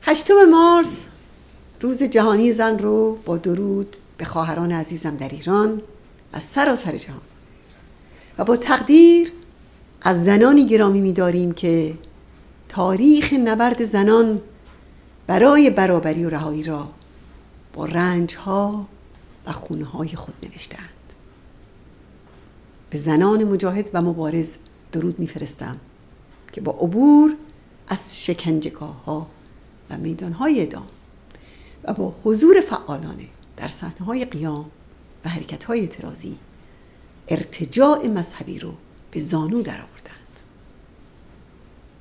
8 مارس روز جهانی زن رو با درود به خواهران عزیزم در ایران و سراسر جهان و با تقدیر از زنانی گرامی می‌داریم که تاریخ نبرد زنان برای برابری و رهایی را با رنج‌ها و خونه‌های خود نوشتند. به زنان مجاهد و مبارز درود می‌فرستم که با عبور از شکنجهگاه‌ها و میدان‌های اعدام و با حضور فعالانه در صحنه‌های قیام و حرکت‌های اعتراضی ارتجاع مذهبی رو به زانو درآوردند.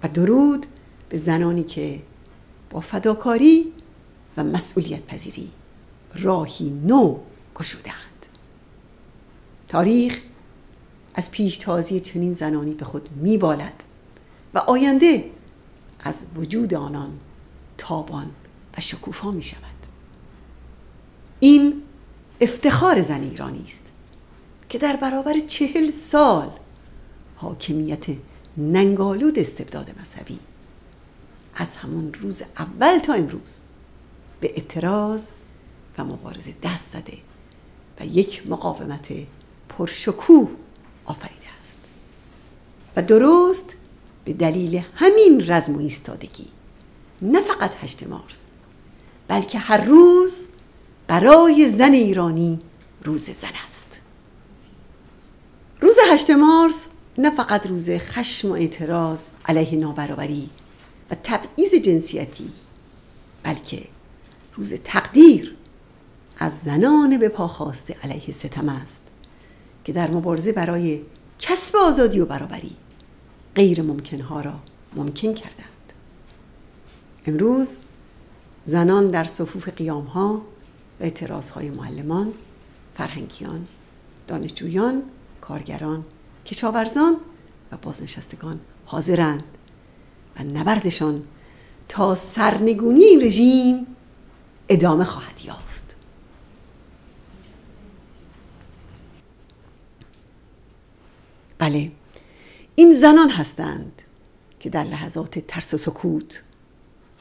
و درود به زنانی که با فداکاری و مسئولیت پذیری راهی نو گشودند. تاریخ از پیشتازی چنین زنانی به خود می‌بالد و آینده از وجود آنان تابان و شکوفا می شود. این افتخار زن ایرانی است که در برابر 40 سال حاکمیت ننگالود استبداد مذهبی از همون روز اول تا امروز به اعتراض و مبارزه دست زده و یک مقاومت پرشکوه آفریده است و درست به دلیل همین رزم و ایستادگی نه فقط 8 مارس بلکه هر روز برای زن ایرانی روز زن است. روز 8 مارس نه فقط روز خشم و اعتراض علیه نابرابری و تبعیض جنسیتی بلکه روز تقدیر از زنان به پا خاسته علیه ستم است که در مبارزه برای کسب آزادی و برابری غیر ممکنها را ممکن کردند. امروز زنان در صفوف قیام‌ها و اعتراض‌های معلمان، فرهنگیان، دانشجویان، کارگران، کشاورزان و بازنشستگان حاضرند و نبردشان تا سرنگونی این رژیم ادامه خواهد یافت. بله، این زنان هستند که در لحظات ترس و سکوت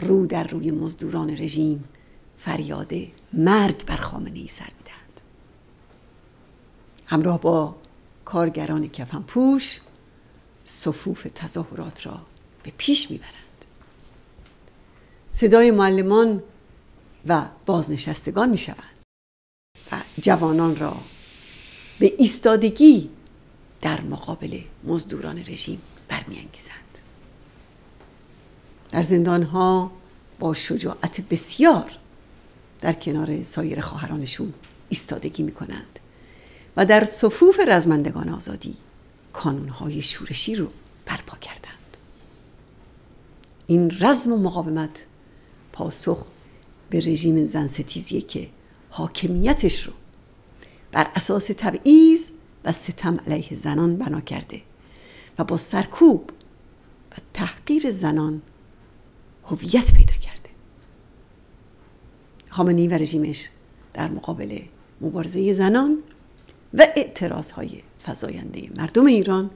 رو در روی مزدوران رژیم فریاد مرگ بر خامنه‌ای سر می‌دهند. همراه با کارگران کفنپوش صفوف تظاهرات را به پیش می‌برند. صدای معلمان و بازنشستگان می‌شوند و جوانان را به ایستادگی در مقابل مزدوران رژیم برمی‌انگیزند. در زندان‌ها با شجاعت بسیار در کنار سایر خواهرانشون ایستادگی می‌کنند و در صفوف رزمندگان آزادی کانون‌های شورشی رو برپا کردند. این رزم و مقاومت پاسخ به رژیم زنستیزیه که حاکمیتش رو بر اساس تبعیض و ستم علیه زنان بنا کرده و با سرکوب و تحقیر زنان هویت پیدا کرده. خامنه‌ای و رژیمش در مقابل مبارزه زنان و اعتراضهای فزاینده مردم ایران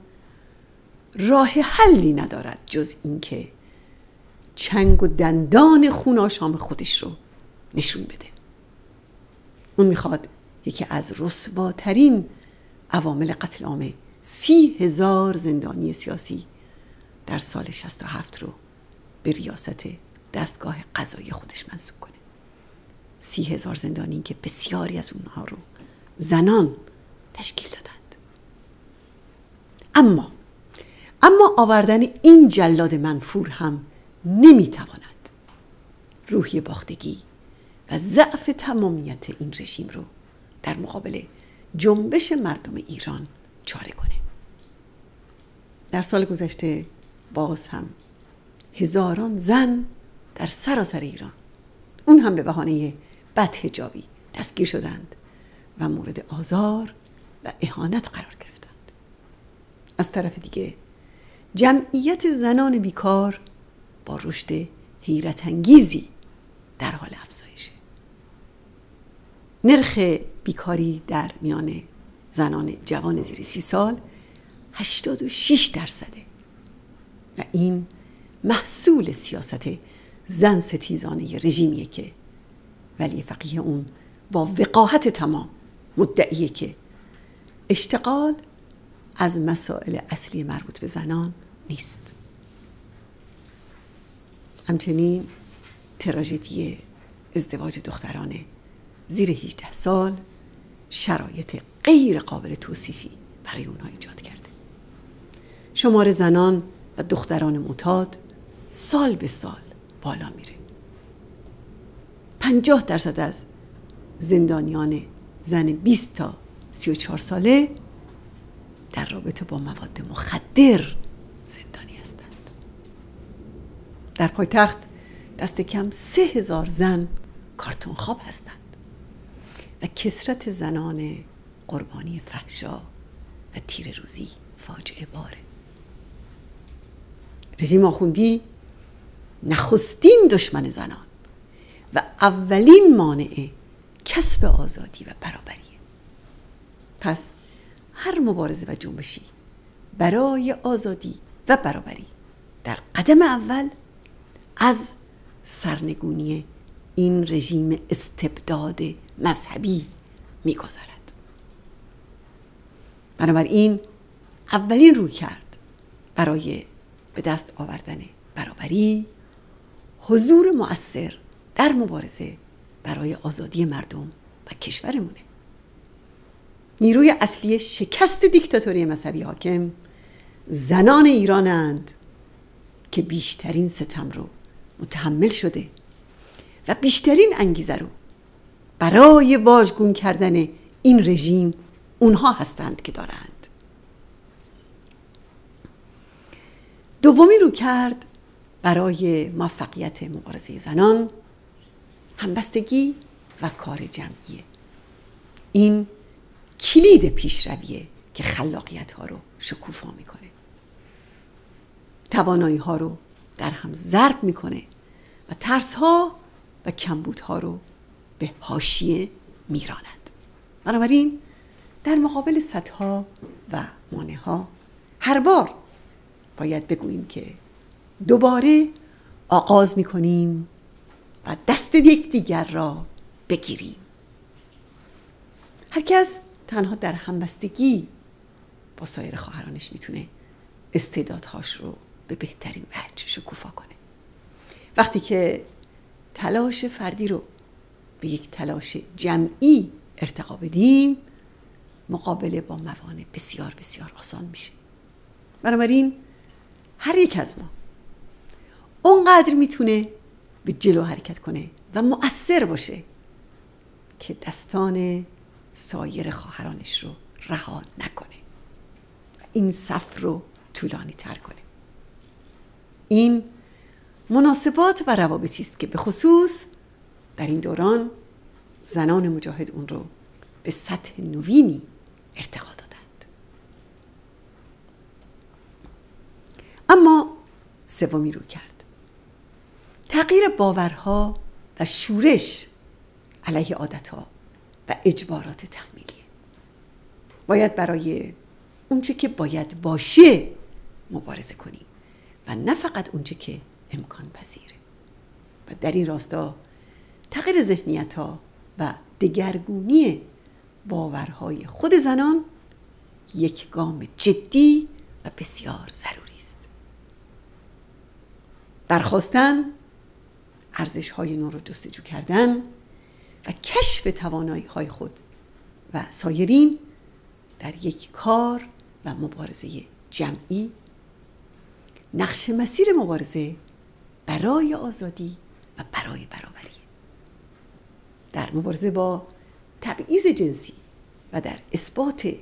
راه حلی ندارد جز اینکه چنگ و دندان خوناشام خودش رو نشون بده. اون میخواد یکی از رسواترین عوامل قتل عام 30,000 زندانی سیاسی در سال 67 رو به ریاست دستگاه قضایی خودش منصوب کنه. 30,000 زندانی که بسیاری از اونها رو زنان تشکیل دادند. اما آوردن این جلاد منفور هم نمیتواند روحیه باختگی و ضعف تمامیت این رژیم رو در مقابل جنبش مردم ایران چاره کنه. در سال گذشته باز هم هزاران زن در سراسر ایران، اون هم به بهانه بدحجابی، دستگیر شدند و مورد آزار و اهانت قرار گرفتند. از طرف دیگه جمعیت زنان بیکار با رشد حیرت انگیزی در حال افزایشه. نرخ بیکاری در میان زنان جوان زیر 30 سال 86% و این محصول سیاست زن ستیزانه رژیمیه که ولی فقیه اون با وقاحت تمام مدعیه که اشتغال از مسائل اصلی مربوط به زنان نیست. همچنین تراژدی ازدواج دختران زیر 18 سال شرایط غیر قابل توصیفی برای اونها ایجاد کرده. شمار زنان و دختران معتاد سال به سال بالا میره. 50% از زندانیان زن 20 تا 34 ساله در رابطه با مواد مخدر زندانی هستند. در پایتخت دست کم 3000 زن کارتون خواب هستند و کثرت زنان قربانی فحشا و تیر روزی فاجعه باره. رژیم آخوندی نخستین دشمن زنان و اولین مانع کسب آزادی و برابریه. پس هر مبارزه و جنبشی برای آزادی و برابری در قدم اول از سرنگونی این رژیم استبداد مذهبی می‌گذرد. بنابراین اولین رویکرد برای به دست آوردن برابری حضور مؤثر در مبارزه برای آزادی مردم و کشورمونه. نیروی اصلی شکست دیکتاتوری مذهبی حاکم زنان ایرانند که بیشترین ستم رو متحمل شده و بیشترین انگیزه رو برای واژگون کردن این رژیم اونها هستند که دارند. دومی رویکرد برای موفقیت مبارزه زنان همبستگی و کار جمعیه. این کلید پیشرویه که خلاقیت ها رو شکوفا میکنه، توانایی ها رو در هم ضرب میکنه و ترس ها و کمبود ها رو به حاشیه میراند. بنابراین در مقابل سدها و مانع ها هر بار باید بگوییم که دوباره آغاز میکنیم و دست یکدیگر را بگیریم. هر کس تنها در همبستگی با سایر خواهرانش میتونه استعدادهاش رو به بهترین وجه شکوفا کنه. وقتی که تلاش فردی رو به یک تلاش جمعی ارتقا بدیم، مقابله با موانع بسیار بسیار آسان میشه. بنابراین هر یک از ما اونقدر میتونه به جلو حرکت کنه و مؤثر باشه که دستان سایر خواهرانش رو رها نکنه و این صف رو طولانی تر کنه. این مناسبات و روابطی است که به خصوص در این دوران زنان مجاهد اون رو به سطح نوینی ارتقا دادند. اما سومی رو کرد تغییر باورها و شورش علیه عادتها و اجبارات تحمیلیه. باید برای اونچه که باید باشه مبارزه کنیم و نه فقط اونچه که امکان پذیره. و در این راستا تغییر ذهنیت‌ها و دگرگونی باورهای خود زنان یک گام جدی و بسیار ضروری است. برخاستن، ارزش‌های نو را جستجو کردن و کشف توانایی‌های خود و سایرین در یک کار و مبارزه جمعی، نقش مسیر مبارزه برای آزادی و برای برابری. در مبارزه با تبعیض جنسی و در اثبات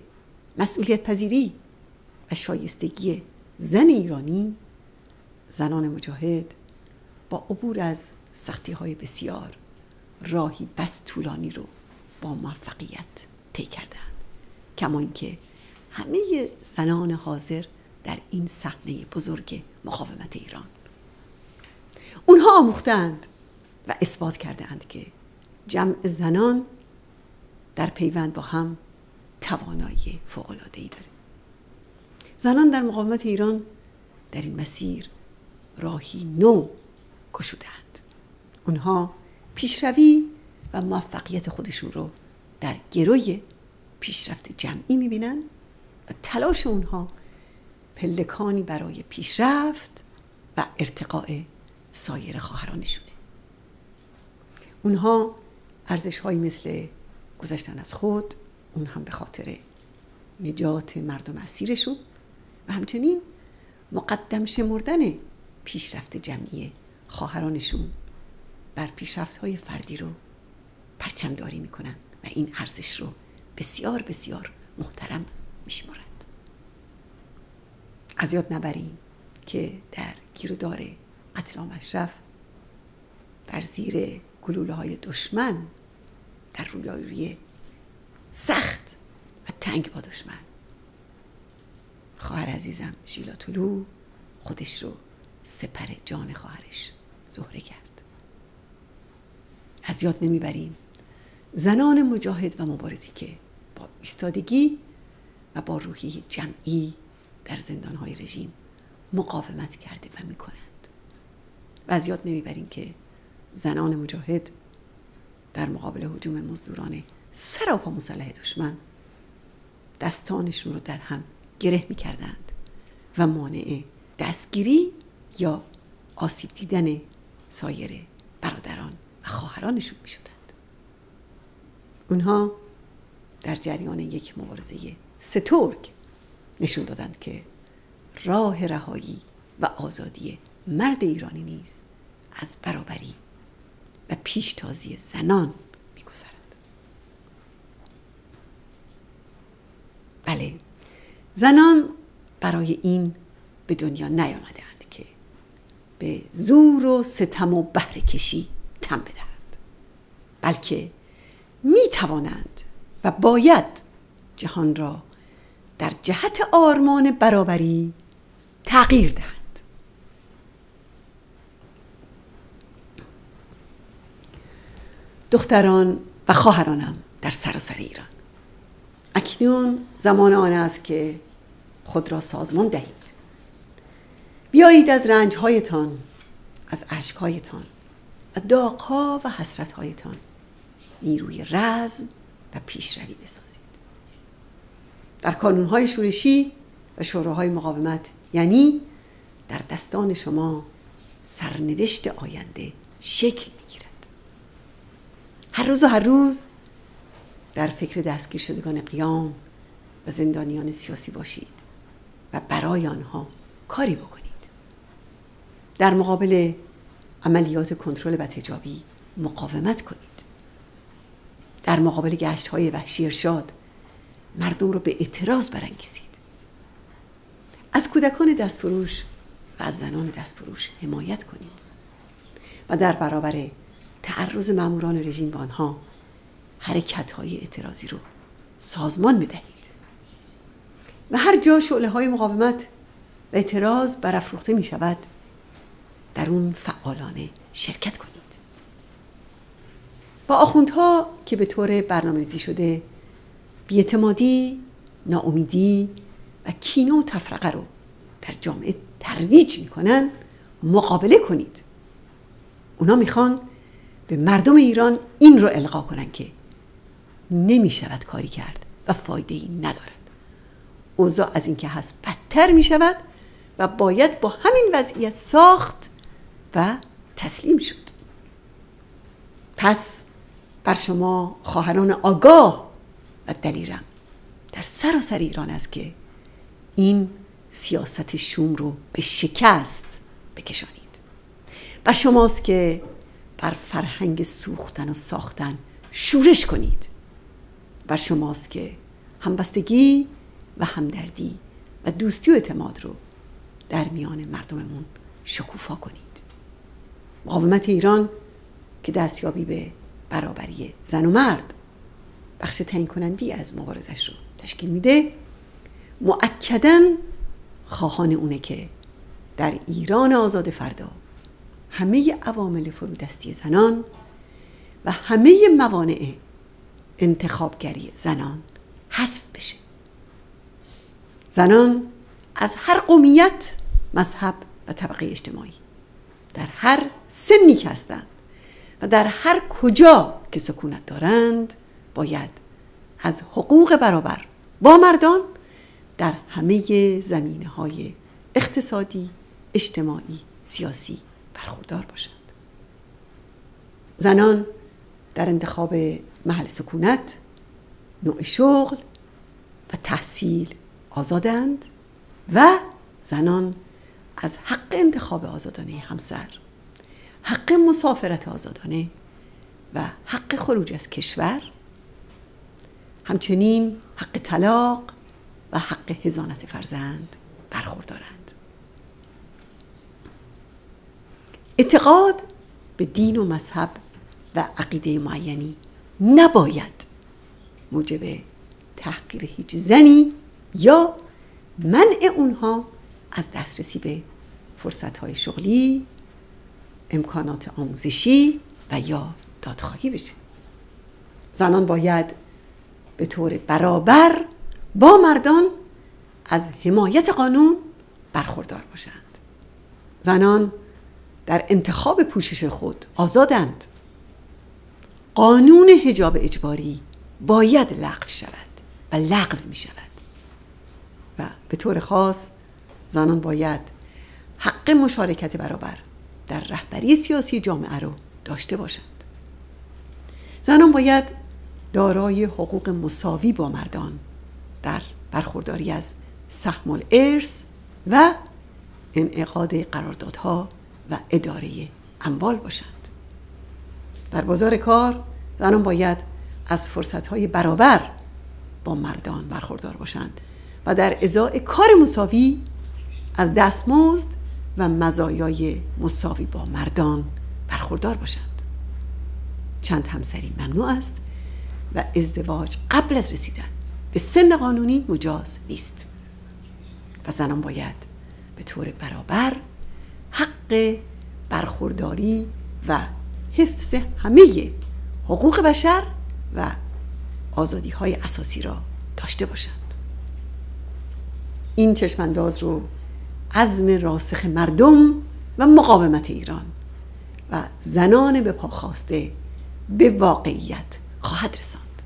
مسئولیت پذیری و شایستگی زن ایرانی، زنان مجاهد با عبور از سختی‌های بسیار راهی بس طولانی رو با موفقیت طی کردند. کما اینکه همه زنان حاضر در این صحنه بزرگ مقاومت ایران، اونها آموختند و اثبات کردند که جمع زنان در پیوند با هم توانایی فوق‌العاده‌ای داره. زنان در مقاومت ایران در این مسیر راهی نو گشودند. اونها پیشروی و موفقیت خودشون رو در گروی پیشرفت جمعی میبینن و تلاش اونها پلکانی برای پیشرفت و ارتقاء سایر خواهرانشونه. اونها ارزش‌هایی مثل گذشتن از خود، اون هم به خاطر نجات مردم اسیرشون، و همچنین مقدم شمردن پیشرفت جمعی خواهرانشون بر پیشرفت‌های فردی رو پرچمداری میکنن و این ارزش رو بسیار بسیار محترم میشمارند. از یاد نبریم که در گیرودار قتل عام اشرف در زیر گلوله‌های دشمن در رویارویی سخت و تنگ با دشمن، خواهر عزیزم ژیلا طلو خودش رو سپر جان خواهرش زهره کرد. از یاد نمیبریم زنان مجاهد و مبارزی که با ایستادگی و با روحیه جمعی در زندانهای رژیم مقاومت کرده و میکنند. و از یاد نمیبریم که زنان مجاهد در مقابل هجوم مزدوران سراپا مسلح دشمن دستانشون رو در هم گره میکردند و مانع دستگیری یا آسیب دیدن سایر برادران و خواهرانشون میشدند. اونها در جریان یک مبارزه سترگ نشون دادند که راه رهایی و آزادی مرد ایرانی نیز از برابری و پیشتازی زنان می‌گذرد. بله، زنان برای این به دنیا نیامده‌اند که به زور و ستم و بهره کشی تن بدهند، بلکه می‌توانند و باید جهان را در جهت آرمان برابری تغییر دهند. دختران و خواهرانم در سراسر ایران، اکنون زمان آن است که خود را سازمان دهید. بیایید از رنج‌هایتان، از اشک‌هایتان و داغ‌ها و حسرت‌هایتان نیروی رزم و پیشروی بسازید. در کانون‌های شورشی و شوراهای مقاومت، یعنی در دستان شما سرنوشت آینده شکل می‌گیرد. هر روز در فکر دستگیر شدگان قیام و زندانیان سیاسی باشید و برای آنها کاری بکنید. در مقابل عملیات کنترل بدحجابی مقاومت کنید. در مقابل گشت‌های وحشی ارشاد مردم رو به اعتراض برانگیزید. از کودکان دستفروش و از زنان دستفروش حمایت کنید و در برابر تعرض ماموران رژیم به آنها حرکت‌های اعتراضی رو سازمان بدهید و هر جا شعله‌های مقاومت و اعتراض برافروخته می شود در اون فعالانه شرکت کنید. با آخوندها که به طور برنامه‌ریزی شده بی‌اعتمادی، ناامیدی و کینه و تفرقه رو در جامعه ترویج میکنن مقابله کنید. اونا میخوان به مردم ایران این رو القا کنن که نمیشود کاری کرد و فایده‌ای ندارد. اوضاع از این که هست بدتر میشود و باید با همین وضعیت ساخت و تسلیم شد. پس بر شما خواهران آگاه و دلیرم در سراسر ایران است که این سیاست شوم رو به شکست بکشانید. بر شماست که بر فرهنگ سوختن و ساختن شورش کنید. بر شماست که همبستگی و همدردی و دوستی و اعتماد رو در میان مردممون شکوفا کنید. مقاومت ایران که دستیابی به برابری زن و مرد بخش تعیین کنندی از مبارزش رو تشکیل میده، مؤکداً خواهان اونه که در ایران آزاد فردا همه عوامل فرودستی زنان و همه موانع انتخابگری زنان حذف بشه. زنان از هر قومیت، مذهب و طبقه اجتماعی در هر سنی که هستند و در هر کجا که سکونت دارند باید از حقوق برابر با مردان در همه زمینه‌های اقتصادی، اجتماعی، سیاسی برخوردار باشند. زنان در انتخاب محل سکونت، نوع شغل و تحصیل آزادند و زنان از حق انتخاب آزادانه همسر، حق مسافرت آزادانه و حق خروج از کشور، همچنین حق طلاق و حق حضانت فرزند برخوردارند. اعتقاد به دین و مذهب و عقیده معینی نباید موجب تحقیر هیچ زنی یا منع اونها از دسترسی به فرصت‌های شغلی، امکانات آموزشی و یا دادخواهی بشه. زنان باید به طور برابر با مردان از حمایت قانون برخوردار باشند. زنان در انتخاب پوشش خود آزادند. قانون حجاب اجباری باید لغو شود و لغو می شود و به طور خاص زنان باید حق مشارکت برابر در رهبری سیاسی جامعه رو داشته باشند. زنان باید دارای حقوق مساوی با مردان در برخورداری از سهم الارث و انعقاد قراردادها و اداره اموال باشند. در بازار کار زنان باید از فرصت‌های برابر با مردان برخوردار باشند و در ازای کار مساوی از دستمزد و مزایای مساوی با مردان برخوردار باشند. چند همسری ممنوع است و ازدواج قبل از رسیدن به سن قانونی مجاز نیست و زنان باید به طور برابر حق برخورداری و حفظ همه حقوق بشر و آزادی‌های اساسی را داشته باشند. این چشمانداز رو عزم راسخ مردم و مقاومت ایران و زنان به پا خواسته به واقعیت خواهد رساند.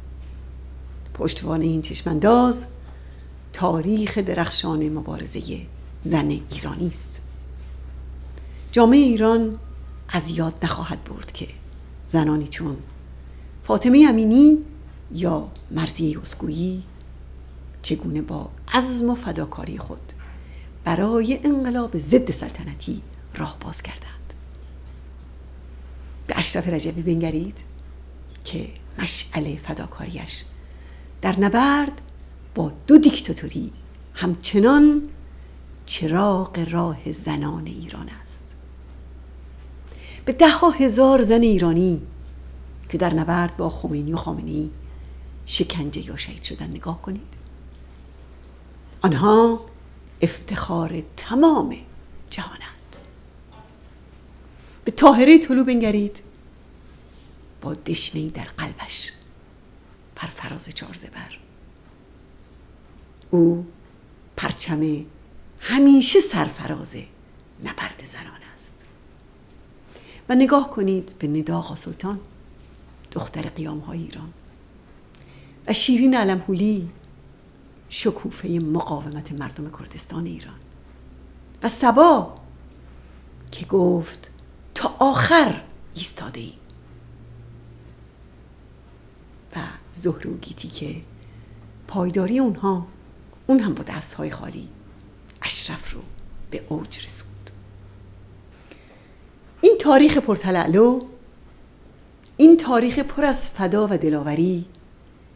پشتوانه این چشمانداز تاریخ درخشان مبارزه زن ایرانی است. جامعه ایران از یاد نخواهد برد که زنانی چون فاطمه امینی یا مرضیه یزدگویی چگونه با عزم و فداکاری خود برای انقلاب ضد سلطنتی راه باز کردند. به اشرف رجبی بنگرید که مشعل فداکاریش در نبرد با 2 دیکتاتوری همچنان چراغ راه زنان ایران است. به 10,000 زن ایرانی که در نبرد با خمینی و خامنه‌ای شکنجه یا شهید شدن نگاه کنید. آنها افتخار تمام جهانند. به طاهره طلوع بنگرید با دشنه‌ای در قلبش بر فراز 4 زبر. او پرچم همیشه سرفراز نبرد زنان است. و نگاه کنید به ندا آقا سلطان، دختر قیام‌های ایران، و شیرین علم‌هولی، شکوفه مقاومت مردم کردستان ایران، و صبا که گفت تا آخر ایستاده ایم، و زهره و گیتی که پایداری اونها اون هم با دستهای خالی اشرف رو به اوج رسوند. این تاریخ پرتلالو، این تاریخ پر از فدا و دلاوری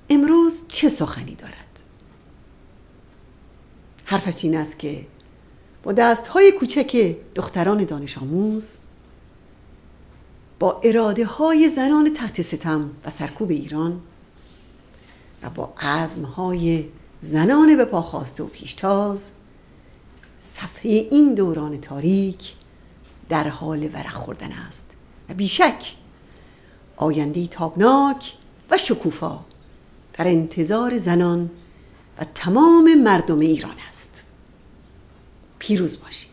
امروز چه سخنی دارد؟ حرفش این است که با دستهای کوچک دختران دانش آموز، با اراده های زنان تحت ستم و سرکوب ایران و با عزمهای زنان به پا خواسته و پیشتاز، صفحه این دوران تاریک در حال ورق خوردن است و بیشک آینده‌ای تابناک و شکوفا در انتظار زنان و تمام مردم ایران است. پیروز باشید.